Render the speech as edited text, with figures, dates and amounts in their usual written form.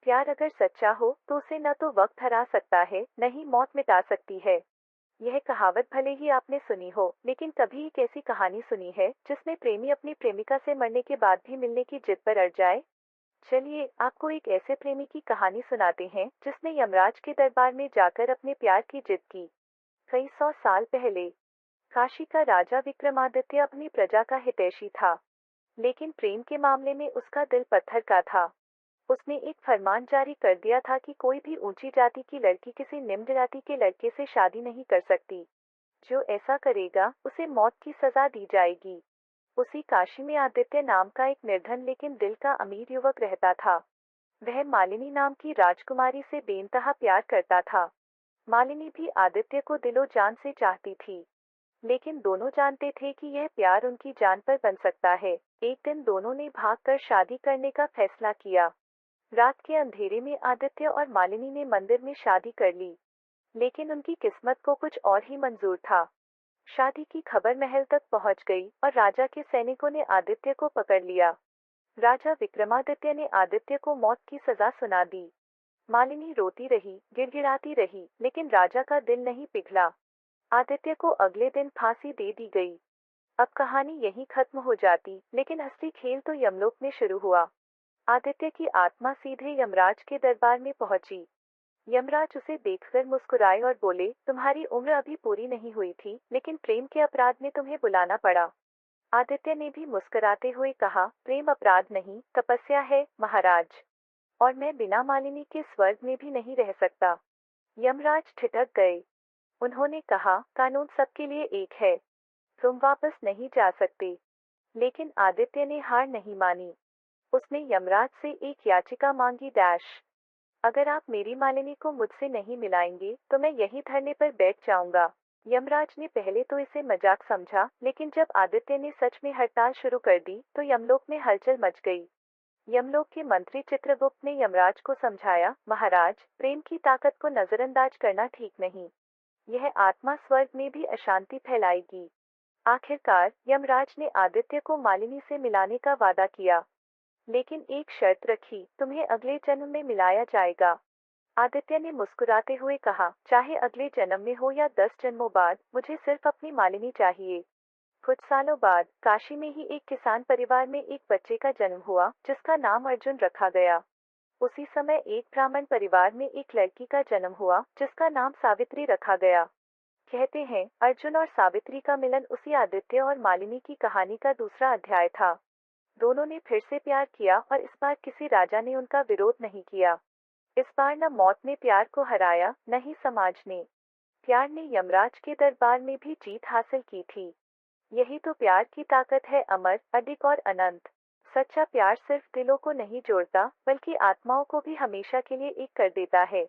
प्यार अगर सच्चा हो तो उसे न तो वक्त हरा सकता है न ही मौत मिटा सकती है। यह कहावत भले ही आपने सुनी हो, लेकिन कभी एक ऐसी कहानी सुनी है जिसमें प्रेमी अपनी प्रेमिका से मरने के बाद भी मिलने की जिद पर अड़ जाए? चलिए आपको एक ऐसे प्रेमी की कहानी सुनाते हैं जिसने यमराज के दरबार में जाकर अपने प्यार की जिद की। कई सौ साल पहले काशी का राजा विक्रमादित्य अपनी प्रजा का हितैषी था, लेकिन प्रेम के मामले में उसका दिल पत्थर का था। उसने एक फरमान जारी कर दिया था कि कोई भी ऊंची जाति की लड़की किसी निम्न जाति के लड़के से शादी नहीं कर सकती। जो ऐसा करेगा उसे मौत की सजा दी जाएगी। उसी काशी में आदित्य नाम का एक निर्धन लेकिन दिल का अमीर युवक रहता था। वह मालिनी नाम की राजकुमारी से बेइंतहा प्यार करता था। मालिनी भी आदित्य को दिलो जान से चाहती थी, लेकिन दोनों जानते थे कि यह प्यार उनकी जान पर बन सकता है। एक दिन दोनों ने भागकर शादी करने का फैसला किया। रात के अंधेरे में आदित्य और मालिनी ने मंदिर में शादी कर ली, लेकिन उनकी किस्मत को कुछ और ही मंजूर था। शादी की खबर महल तक पहुंच गई और राजा के सैनिकों ने आदित्य को पकड़ लिया। राजा विक्रमादित्य ने आदित्य को मौत की सजा सुना दी। मालिनी रोती रही, गिड़गिड़ाती रही, लेकिन राजा का दिल नहीं पिघला। आदित्य को अगले दिन फांसी दे दी गई। अब कहानी यहीं खत्म हो जाती, लेकिन असली खेल तो यमलोक में शुरू हुआ। आदित्य की आत्मा सीधे यमराज के दरबार में पहुंची। यमराज उसे देखकर मुस्कुराए और बोले, तुम्हारी उम्र अभी पूरी नहीं हुई थी, लेकिन प्रेम के अपराध में तुम्हें बुलाना पड़ा। आदित्य ने भी मुस्कुराते हुए कहा, प्रेम अपराध नहीं, तपस्या है महाराज, और मैं बिना मालिनी के स्वर्ग में भी नहीं रह सकता। यमराज ठिठक गए। उन्होंने कहा, कानून सबके लिए एक है, तुम वापस नहीं जा सकते। लेकिन आदित्य ने हार नहीं मानी। उसने यमराज से एक याचिका मांगी डैश, अगर आप मेरी मालिनी को मुझसे नहीं मिलाएंगे तो मैं यहीं धरने पर बैठ जाऊंगा। यमराज ने पहले तो इसे मजाक समझा, लेकिन जब आदित्य ने सच में हड़ताल शुरू कर दी तो यमलोक में हलचल मच गई। यमलोक के मंत्री चित्रगुप्त ने यमराज को समझाया, महाराज, प्रेम की ताकत को नजरअंदाज करना ठीक नहीं। यह आत्मा स्वर्ग में भी अशांति फैलाएगी। आखिरकार यमराज ने आदित्य को मालिनी से मिलाने का वादा किया, लेकिन एक शर्त रखी, तुम्हें अगले जन्म में मिलाया जाएगा। आदित्य ने मुस्कुराते हुए कहा, चाहे अगले जन्म में हो या 10 जन्मों बाद, मुझे सिर्फ अपनी मालिनी चाहिए। कुछ सालों बाद काशी में ही एक किसान परिवार में एक बच्चे का जन्म हुआ जिसका नाम अर्जुन रखा गया। उसी समय एक ब्राह्मण परिवार में एक लड़की का जन्म हुआ जिसका नाम सावित्री रखा गया। कहते हैं अर्जुन और सावित्री का मिलन उसी आदित्य और मालिनी की कहानी का दूसरा अध्याय था। दोनों ने फिर से प्यार किया और इस बार किसी राजा ने उनका विरोध नहीं किया। इस बार न मौत ने प्यार को हराया न ही समाज ने। प्यार ने यमराज के दरबार में भी जीत हासिल की थी। यही तो प्यार की ताकत है, अमर, अडिग और अनंत। सच्चा प्यार सिर्फ दिलों को नहीं जोड़ता, बल्कि आत्माओं को भी हमेशा के लिए एक कर देता है।